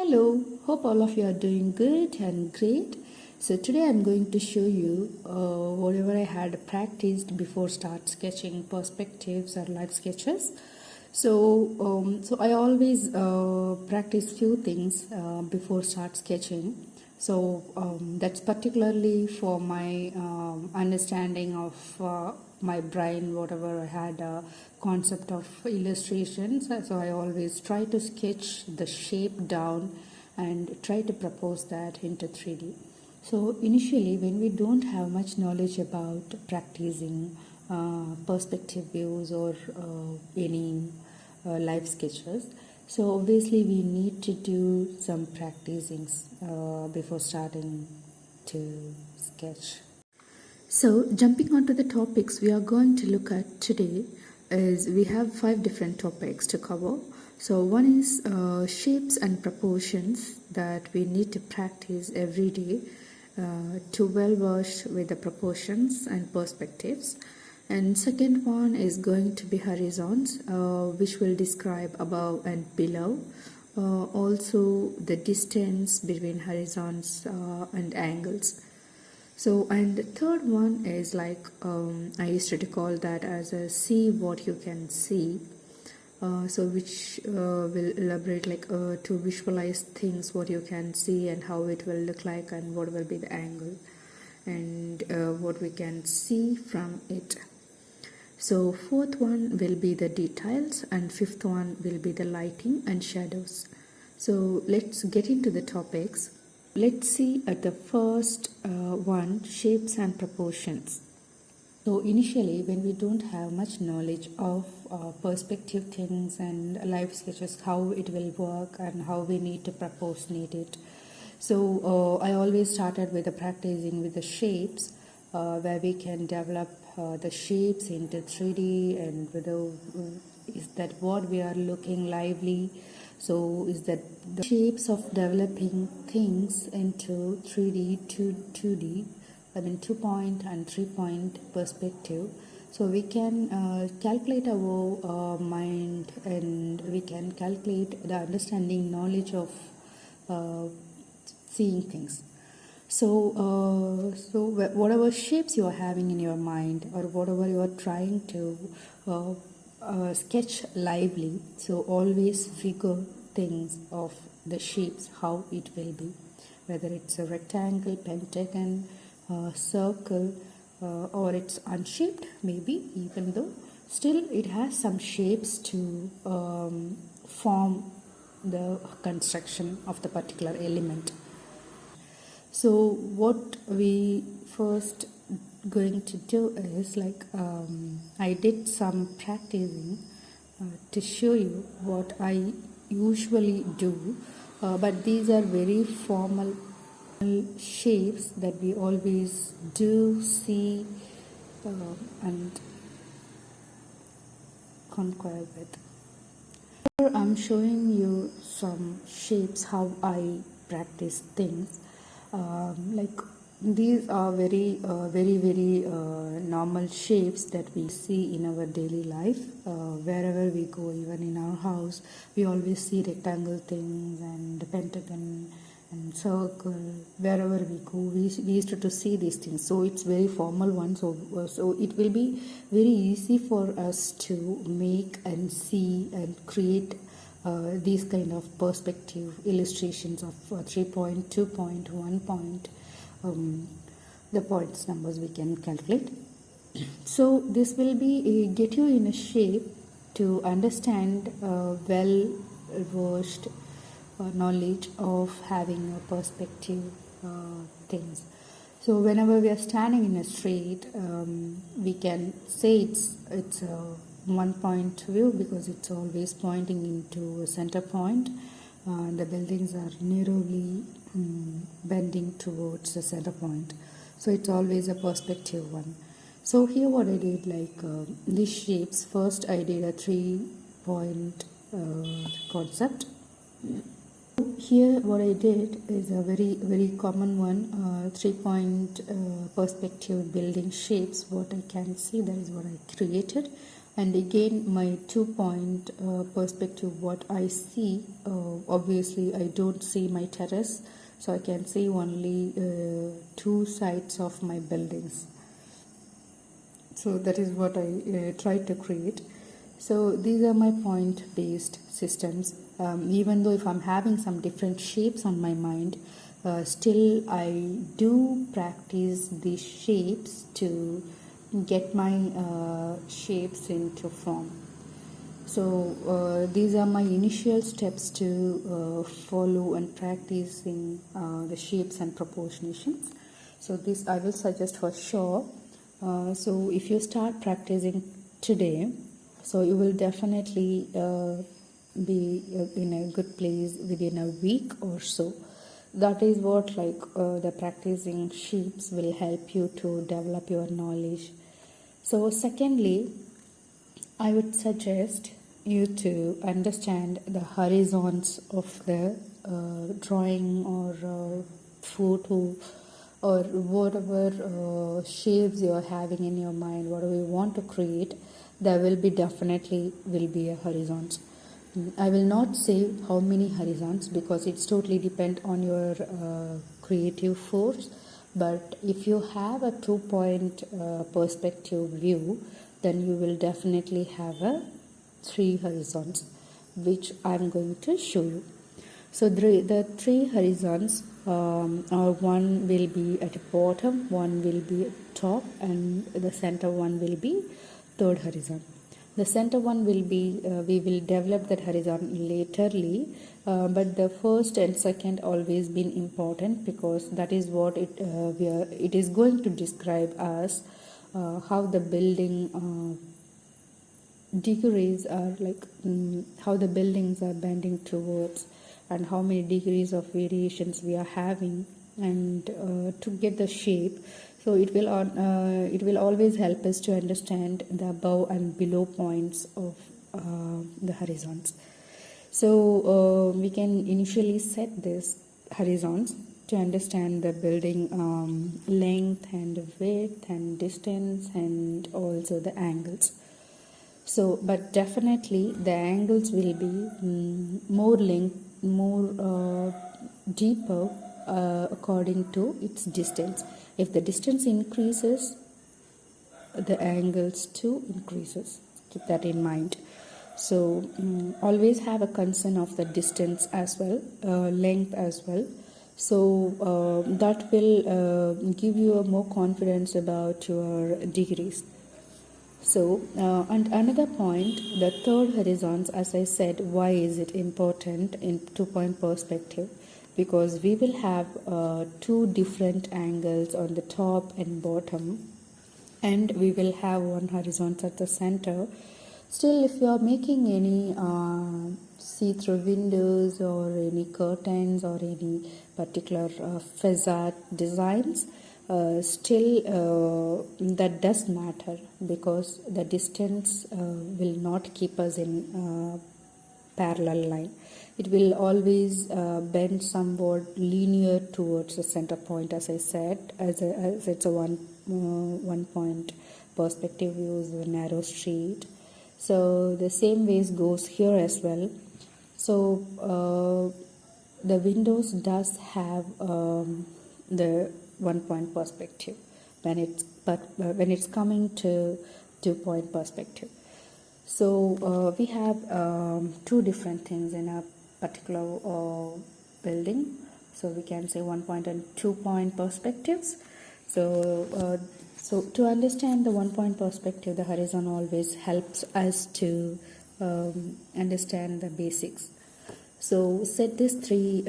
Hello, hope all of you are doing good and great. So today I'm going to show you whatever I had practiced before start sketching perspectives or life sketches. So I always practice few things before start sketching. So that's particularly for my understanding of my brain, whatever I had a concept of illustrations. So I always try to sketch the shape down and try to propose that into 3D. So initially, when we don't have much knowledge about practicing perspective views or any life sketches, so obviously we need to do some practicing before starting to sketch. So jumping onto the topics we are going to look at today is we have 5 different topics to cover. So one is shapes and proportions that we need to practice every day to well versed with the proportions and perspectives. And second one is going to be horizons, which will describe above and below. Also the distance between horizons and angles. So, and the third one is like I used to call that as a see what you can see. So which will elaborate like to visualize things what you can see and how it will look like and what will be the angle and what we can see from it. So fourth one will be the details and fifth one will be the lighting and shadows. So let's get into the topics. Let's see at the first one, shapes and proportions. So initially, when we don't have much knowledge of perspective things and life sketches, how it will work and how we need to proportionate it. So I always started with the practicing with the shapes, where we can develop the shapes into 3D and whether is that what we are looking lively. So is that the shapes of developing things into 3D to 2D, I mean 2-point and 3-point perspective. So we can calculate our mind and we can calculate the understanding knowledge of seeing things. So whatever shapes you are having in your mind or whatever you are trying to sketch lively, so always figure things of the shapes, how it will be, whether it's a rectangle, pentagon, circle, or it's unshaped maybe, even though still it has some shapes to form the construction of the particular element. So what we first going to do is like I did some practicing to show you what I usually do, but these are very formal shapes that we always do see and conquer with. Here I'm showing you some shapes how I practice things. Like these are very normal shapes that we see in our daily life. Wherever we go, even in our house, we always see rectangle things and pentagon and circle. Wherever we go, we used to see these things. So it's very formal one. So it will be very easy for us to make and see and create these kind of perspective illustrations of 3-point, 2-point, 1-point, the points numbers we can calculate. So this will be get you in a shape to understand well versed knowledge of having a perspective things. So whenever we are standing in a street, we can say it's a 1-point view because it's always pointing into a center point. The buildings are narrowly bending towards the center point. So it's always a perspective one. So here what I did, like these shapes, first I did a 3-point concept. Here what I did is a very common one, 3-point perspective building shapes. What I can see, that is what I created. And again, my 2-point perspective, what I see, obviously I don't see my terrace, so I can see only two sides of my buildings. So that is what I try to create. So these are my point based systems. Even though if I'm having some different shapes on my mind, still I do practice these shapes to get my shapes into form. So these are my initial steps to follow and practice in the shapes and proportions. So this I will suggest for sure. So if you start practicing today, so you will definitely be in a good place within a week or so. That is what the practicing shapes will help you to develop your knowledge. So secondly, I would suggest you to understand the horizons of the drawing or photo or whatever shapes you are having in your mind, whatever you want to create, there will be definitely will be a horizons. I will not say how many horizons because it's totally depend on your creative force. But if you have a 2-point perspective view, then you will definitely have a 3 horizons, which I'm going to show you. So the 3 horizons are one will be at the bottom, one will be at top, and the center one will be third horizon. The center one will be, we will develop that horizon laterly, but the first and second always been important because that is what it is going to describe us how the building degrees are how the buildings are bending towards and how many degrees of variations we are having and to get the shape. So it will always help us to understand the above and below points of the horizons. So we can initially set this horizons to understand the building length and width and distance and also the angles. So, but definitely the angles will be more deeper according to its distance. If the distance increases, the angles too increases. Keep that in mind. So always have a concern of the distance as well, length as well. So that will give you a more confidence about your degrees. So, and another point, the third horizons, as I said, why is it important in 2-point perspective? Because we will have 2 different angles on the top and bottom, and we will have one horizon at the center. Still, if you are making any see-through windows or any curtains or any particular facade designs, still that does matter because the distance will not keep us in parallel line. It will always bend somewhat linear towards the center point, as I said, as it's a one point perspective view is a narrow street. So the same ways goes here as well. So the windows does have the 1-point perspective when it's coming to 2-point perspective. So we have 2 different things in a particular building. So we can say 1-point and 2-point perspectives. So to understand the 1-point perspective, the horizon always helps us to understand the basics. So set these 3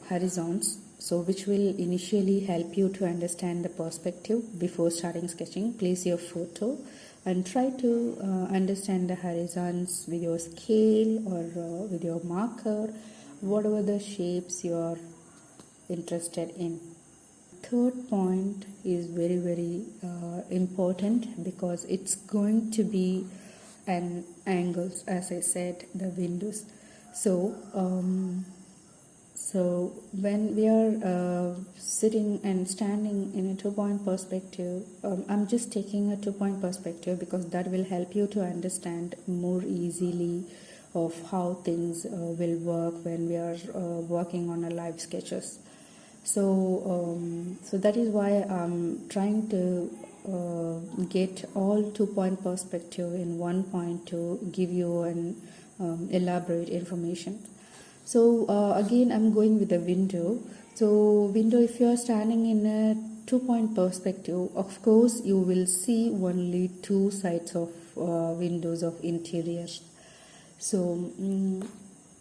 horizons, so which will initially help you to understand the perspective before starting sketching. Place your photo and try to understand the horizons with your scale or with your marker, whatever the shapes you are interested in. Third point is very important because it's going to be an angles, as I said, the windows. So So when we are sitting and standing in a 2-point perspective, I'm just taking a 2-point perspective because that will help you to understand more easily of how things will work when we are working on a live sketches. So that is why I'm trying to get all 2-point perspective in one point to give you an elaborate information. So again I'm going with the window. So window, if you are standing in a 2-point perspective, of course you will see only two sides of windows of interiors. So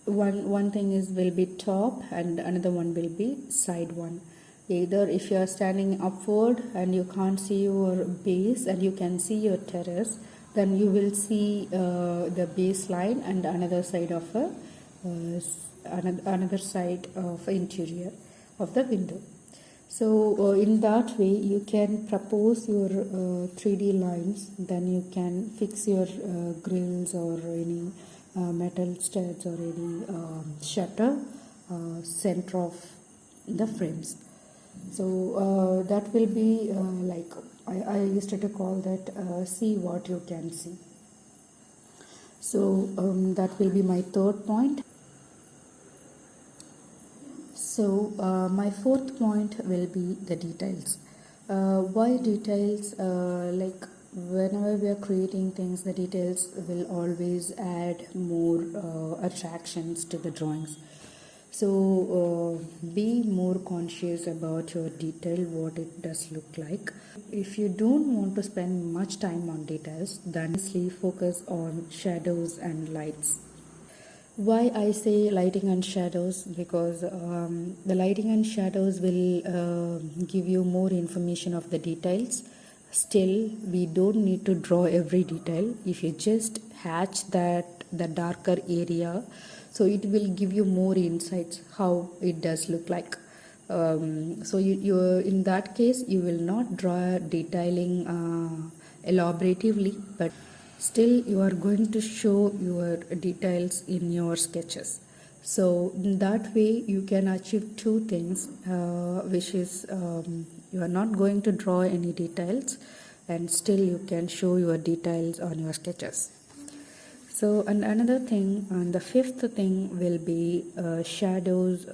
one thing is will be top and another one will be side one. Either if you are standing upward and you can't see your base and you can see your terrace, then you will see the baseline and another side of a another side of interior of the window. So in that way you can propose your 3D lines, then you can fix your grills or any metal studs or any shutter center of the frames. So that will be like I used to call that see what you can see. So that will be my third point. So my fourth point will be the details. Why details? Like whenever we are creating things, the details will always add more attractions to the drawings. So be more conscious about your detail, what it does look like. If you don't want to spend much time on details, then focus on shadows and lights. Why I say lighting and shadows? Because the lighting and shadows will give you more information of the details. Still, we don't need to draw every detail. If you just hatch the darker area, so it will give you more insights how it does look like. So you in that case you will not draw detailing elaboratively, but still you are going to show your details in your sketches. So in that way you can achieve two things, which is you are not going to draw any details and still you can show your details on your sketches. So and another thing, and the fifth thing will be shadows,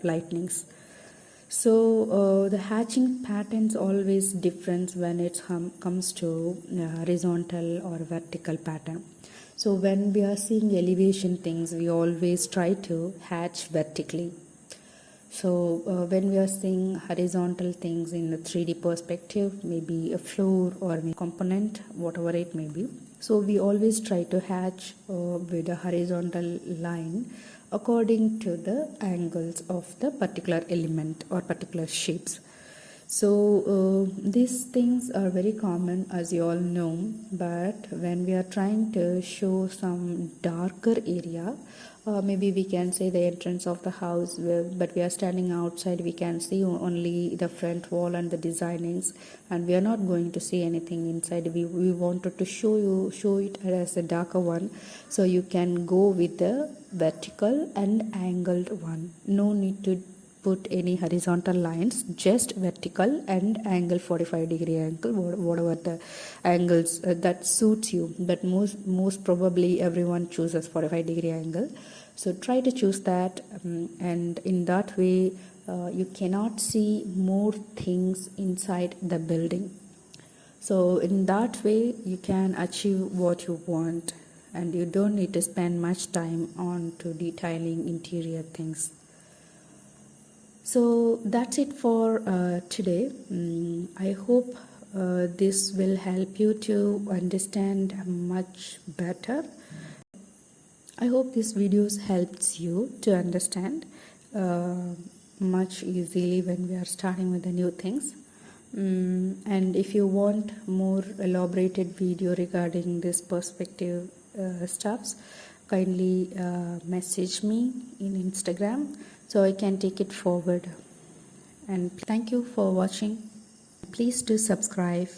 lightnings. So the hatching patterns always different when it comes to horizontal or vertical pattern. So when we are seeing elevation things, we always try to hatch vertically. So when we are seeing horizontal things in the 3D perspective, maybe a floor or a component, whatever it may be, so we always try to hatch with a horizontal line according to the angles of the particular element or particular shapes. So these things are very common, as you all know, but when we are trying to show some darker area, maybe we can say the entrance of the house, but we are standing outside, we can see only the front wall and the designings, and we are not going to see anything inside. We wanted to show it as a darker one, so you can go with the vertical and angled one. No need to put any horizontal lines, just vertical and angle 45-degree angle, whatever the angles that suits you, but most probably everyone chooses 45-degree angle. So try to choose that, and in that way you cannot see more things inside the building. So in that way you can achieve what you want and you don't need to spend much time on to detailing interior things. So that's it for today. I hope this will help you to understand much better. I hope this videos helps you to understand much easily when we are starting with the new things. And if you want more elaborated video regarding this perspective stuffs, kindly message me in Instagram so I can take it forward. And thank you for watching. Please do subscribe.